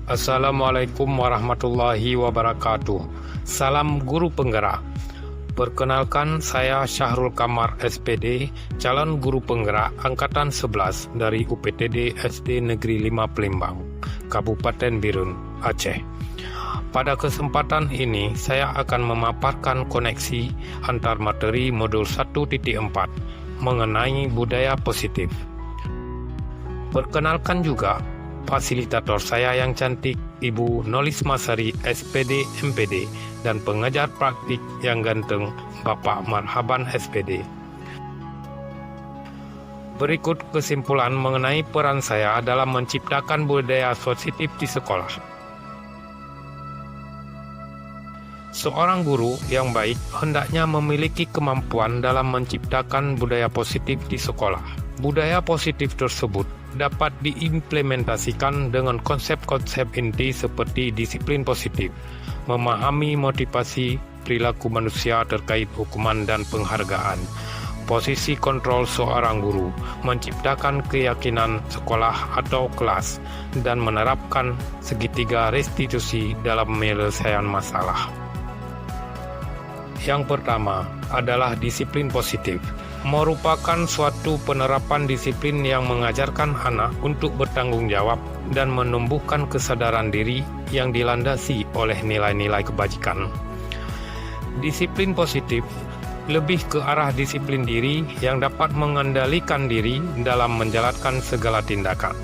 Assalamualaikum warahmatullahi wabarakatuh. Salam guru penggerak. Perkenalkan, saya Syahrul Kamar SPD, calon guru penggerak Angkatan 11 dari UPTD SD Negeri 5 Palembang, Kabupaten Birun, Aceh. Pada kesempatan ini, saya akan memaparkan koneksi antar materi modul 1.4 mengenai budaya positif. Perkenalkan juga fasilitator saya yang cantik, Ibu Nolisma Sari, SPD MPD, dan pengajar praktik yang ganteng, Bapak Marhaban SPD. Berikut kesimpulan mengenai peran saya dalam menciptakan budaya positif di sekolah. Seorang guru yang baik hendaknya memiliki kemampuan dalam menciptakan budaya positif di sekolah. Budaya positif tersebut dapat diimplementasikan dengan konsep-konsep inti seperti disiplin positif, memahami motivasi perilaku manusia terkait hukuman dan penghargaan, posisi kontrol seorang guru, menciptakan keyakinan sekolah atau kelas, dan menerapkan segitiga restitusi dalam penyelesaian masalah. Yang pertama adalah disiplin positif, merupakan suatu penerapan disiplin yang mengajarkan anak untuk bertanggung jawab dan menumbuhkan kesadaran diri yang dilandasi oleh nilai-nilai kebajikan. Disiplin positif lebih ke arah disiplin diri yang dapat mengendalikan diri dalam menjalankan segala tindakan.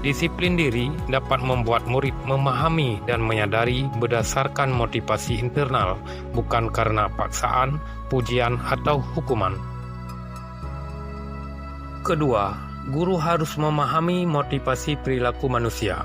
Disiplin diri dapat membuat murid memahami dan menyadari berdasarkan motivasi internal, bukan karena paksaan, pujian, atau hukuman. Kedua, guru harus memahami motivasi perilaku manusia.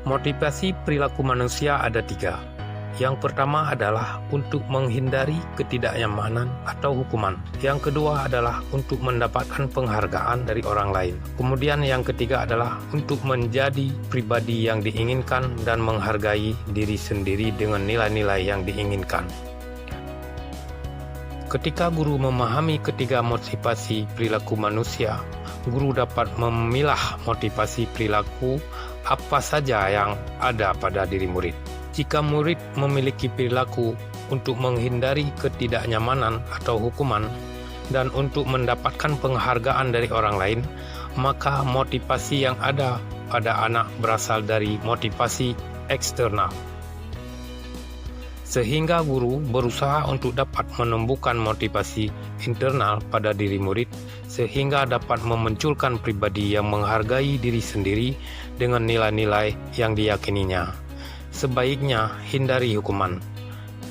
Motivasi perilaku manusia ada 3. Yang pertama adalah untuk menghindari ketidaknyamanan atau hukuman. Yang kedua adalah untuk mendapatkan penghargaan dari orang lain. Kemudian yang ketiga adalah untuk menjadi pribadi yang diinginkan dan menghargai diri sendiri dengan nilai-nilai yang diinginkan. Ketika guru memahami ketiga motivasi perilaku manusia, guru dapat memilah motivasi perilaku apa saja yang ada pada diri murid. Jika murid memiliki perilaku untuk menghindari ketidaknyamanan atau hukuman dan untuk mendapatkan penghargaan dari orang lain, maka motivasi yang ada pada anak berasal dari motivasi eksternal. Sehingga guru berusaha untuk dapat menumbuhkan motivasi internal pada diri murid sehingga dapat memunculkan pribadi yang menghargai diri sendiri dengan nilai-nilai yang diyakininya. Sebaiknya hindari hukuman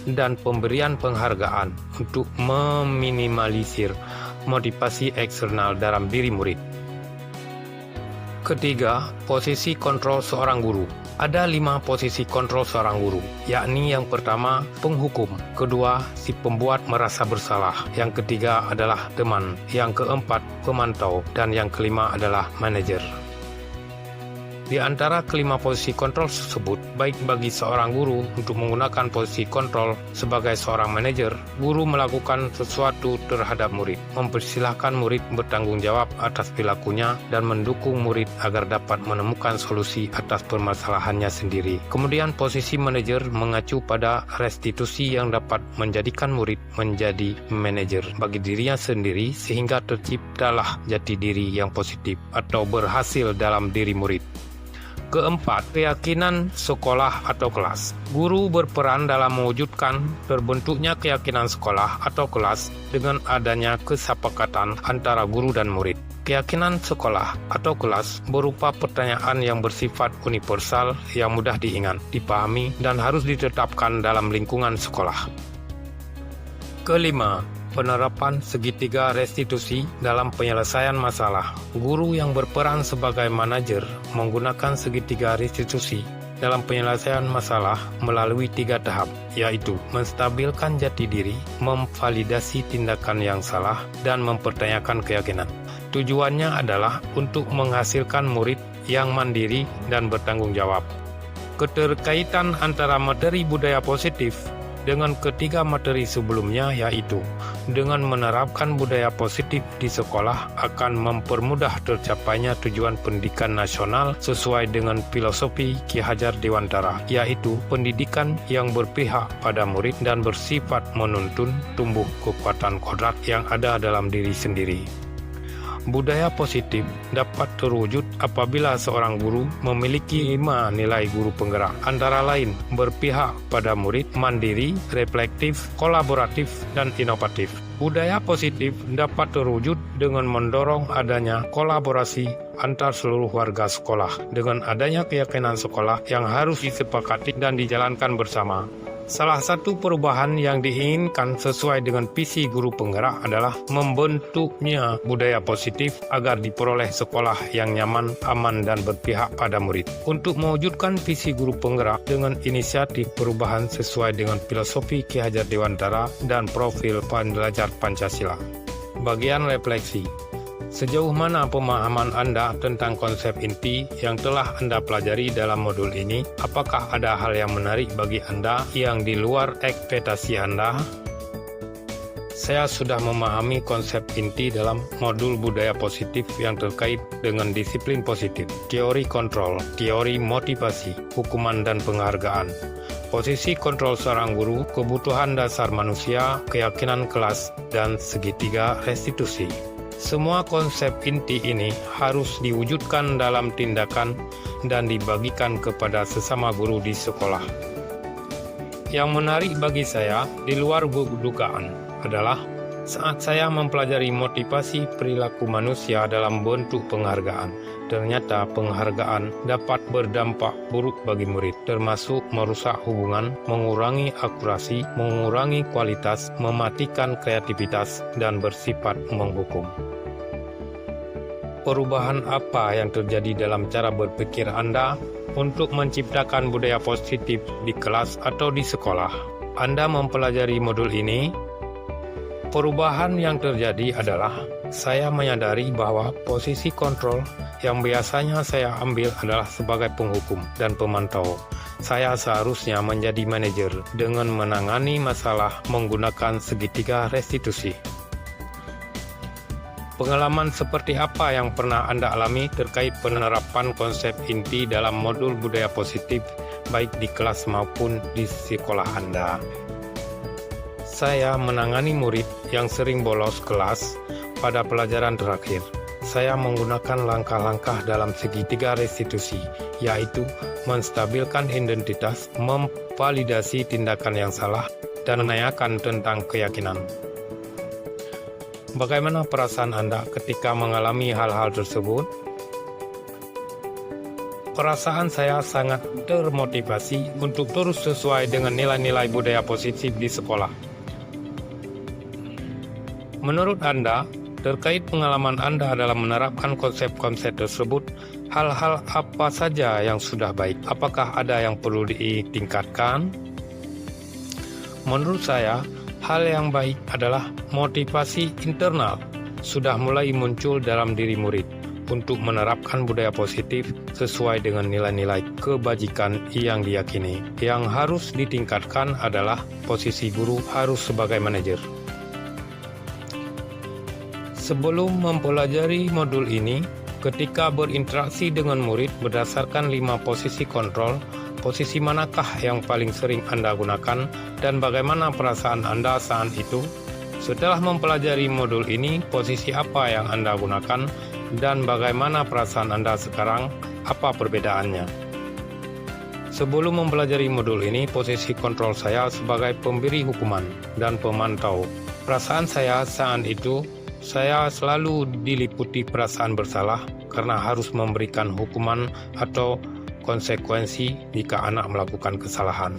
dan pemberian penghargaan untuk meminimalisir motivasi eksternal dalam diri murid. Ketiga, posisi kontrol seorang guru. Ada 5 posisi kontrol seorang guru, yakni yang pertama, penghukum, kedua, si pembuat merasa bersalah, yang ketiga adalah teman, yang keempat, pemantau, dan yang kelima adalah manajer. Di antara kelima posisi kontrol tersebut, baik bagi seorang guru untuk menggunakan posisi kontrol sebagai seorang manajer, guru melakukan sesuatu terhadap murid, mempersilahkan murid bertanggung jawab atas perilakunya dan mendukung murid agar dapat menemukan solusi atas permasalahannya sendiri. Kemudian posisi manajer mengacu pada restitusi yang dapat menjadikan murid menjadi manajer bagi dirinya sendiri sehingga terciptalah jati diri yang positif atau berhasil dalam diri murid. Keempat, keyakinan sekolah atau kelas. Guru berperan dalam mewujudkan terbentuknya keyakinan sekolah atau kelas dengan adanya kesepakatan antara guru dan murid. Keyakinan sekolah atau kelas berupa pertanyaan yang bersifat universal yang mudah diingat, dipahami, dan harus ditetapkan dalam lingkungan sekolah. Kelima, penerapan segitiga restitusi dalam penyelesaian masalah. Guru yang berperan sebagai manajer menggunakan segitiga restitusi dalam penyelesaian masalah melalui 3 tahap, yaitu menstabilkan jati diri, memvalidasi tindakan yang salah, dan mempertanyakan keyakinan. Tujuannya adalah untuk menghasilkan murid yang mandiri dan bertanggung jawab. Keterkaitan antara materi budaya positif dengan ketiga materi sebelumnya, yaitu dengan menerapkan budaya positif di sekolah akan mempermudah tercapainya tujuan pendidikan nasional sesuai dengan filosofi Ki Hajar Dewantara, yaitu pendidikan yang berpihak pada murid dan bersifat menuntun tumbuh kekuatan kodrat yang ada dalam diri sendiri. Budaya positif dapat terwujud apabila seorang guru memiliki 5 nilai guru penggerak, antara lain berpihak pada murid, mandiri, reflektif, kolaboratif, dan inovatif. Budaya positif dapat terwujud dengan mendorong adanya kolaborasi antar seluruh warga sekolah, dengan adanya keyakinan sekolah yang harus disepakati dan dijalankan bersama. Salah satu perubahan yang diinginkan sesuai dengan visi guru penggerak adalah membentuknya budaya positif agar diperoleh sekolah yang nyaman, aman, dan berpihak pada murid. Untuk mewujudkan visi guru penggerak dengan inisiatif perubahan sesuai dengan filosofi Ki Hajar Dewantara dan profil pembelajar Pancasila. Bagian refleksi. Sejauh mana pemahaman Anda tentang konsep inti yang telah Anda pelajari dalam modul ini? Apakah ada hal yang menarik bagi Anda yang di luar ekspektasi Anda? Saya sudah memahami konsep inti dalam modul budaya positif yang terkait dengan disiplin positif, teori kontrol, teori motivasi, hukuman dan penghargaan, posisi kontrol seorang guru, kebutuhan dasar manusia, keyakinan kelas, dan segitiga restitusi. Semua konsep inti ini harus diwujudkan dalam tindakan dan dibagikan kepada sesama guru di sekolah. Yang menarik bagi saya di luar dugaan adalah saat saya mempelajari motivasi perilaku manusia dalam bentuk penghargaan. Ternyata penghargaan dapat berdampak buruk bagi murid, termasuk merusak hubungan, mengurangi akurasi, mengurangi kualitas, mematikan kreativitas, dan bersifat menghukum. Perubahan apa yang terjadi dalam cara berpikir Anda untuk menciptakan budaya positif di kelas atau di sekolah? Anda mempelajari modul ini. Perubahan yang terjadi adalah saya menyadari bahwa posisi kontrol yang biasanya saya ambil adalah sebagai penghukum dan pemantau. Saya seharusnya menjadi manajer dengan menangani masalah menggunakan segitiga restitusi. Pengalaman seperti apa yang pernah Anda alami terkait penerapan konsep inti dalam modul budaya positif baik di kelas maupun di sekolah Anda? Saya menangani murid yang sering bolos kelas pada pelajaran terakhir. Saya menggunakan langkah-langkah dalam segitiga restitusi, yaitu menstabilkan identitas, memvalidasi tindakan yang salah, dan menanyakan tentang keyakinan. Bagaimana perasaan Anda ketika mengalami hal-hal tersebut? Perasaan saya sangat termotivasi untuk terus sesuai dengan nilai-nilai budaya positif di sekolah. Menurut Anda, terkait pengalaman Anda dalam menerapkan konsep-konsep tersebut, hal-hal apa saja yang sudah baik? Apakah ada yang perlu ditingkatkan? Menurut saya, hal yang baik adalah motivasi internal sudah mulai muncul dalam diri murid untuk menerapkan budaya positif sesuai dengan nilai-nilai kebajikan yang diyakini. Yang harus ditingkatkan adalah posisi guru harus sebagai manajer. Sebelum mempelajari modul ini, ketika berinteraksi dengan murid berdasarkan 5 posisi kontrol, posisi manakah yang paling sering Anda gunakan dan bagaimana perasaan Anda saat itu? Setelah mempelajari modul ini, posisi apa yang Anda gunakan dan bagaimana perasaan Anda sekarang? Apa perbedaannya? Sebelum mempelajari modul ini, posisi kontrol saya sebagai pemberi hukuman dan pemantau. Perasaan saya saat itu, saya selalu diliputi perasaan bersalah karena harus memberikan hukuman atau konsekuensi jika anak melakukan kesalahan.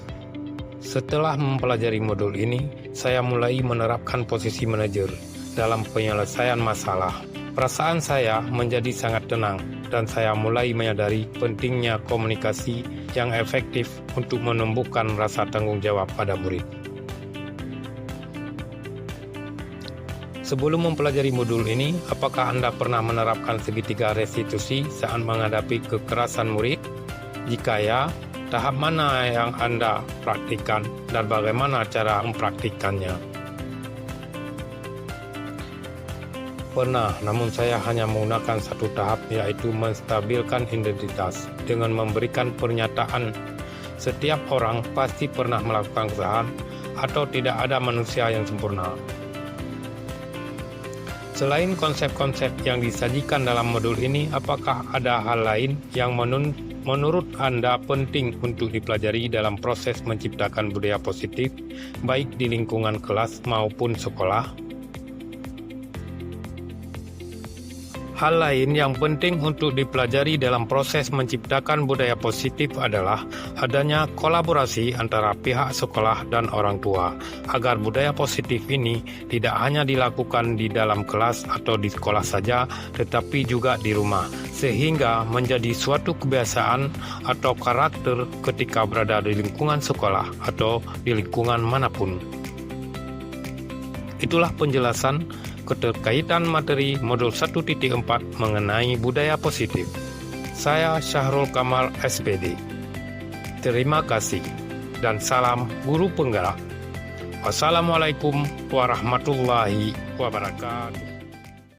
Setelah mempelajari modul ini, saya mulai menerapkan posisi manajer dalam penyelesaian masalah. Perasaan saya menjadi sangat tenang dan saya mulai menyadari pentingnya komunikasi yang efektif untuk menumbuhkan rasa tanggung jawab pada murid. Sebelum mempelajari modul ini, apakah Anda pernah menerapkan segitiga restitusi saat menghadapi kekerasan murid? Jika ya, tahap mana yang Anda praktikkan dan bagaimana cara mempraktikkannya? Pernah, namun saya hanya menggunakan satu tahap, yaitu menstabilkan identitas dengan memberikan pernyataan setiap orang pasti pernah melakukan kesalahan atau tidak ada manusia yang sempurna. Selain konsep-konsep yang disajikan dalam modul ini, apakah ada hal lain yang menurut Anda penting untuk dipelajari dalam proses menciptakan budaya positif, baik di lingkungan kelas maupun sekolah? Hal lain yang penting untuk dipelajari dalam proses menciptakan budaya positif adalah adanya kolaborasi antara pihak sekolah dan orang tua, agar budaya positif ini tidak hanya dilakukan di dalam kelas atau di sekolah saja, tetapi juga di rumah, sehingga menjadi suatu kebiasaan atau karakter ketika berada di lingkungan sekolah atau di lingkungan manapun. Itulah penjelasan keterkaitan materi modul 1.4 mengenai budaya positif. Saya Syahrul Kamal SPD. Terima kasih dan salam guru penggerak. Wassalamualaikum warahmatullahi wabarakatuh.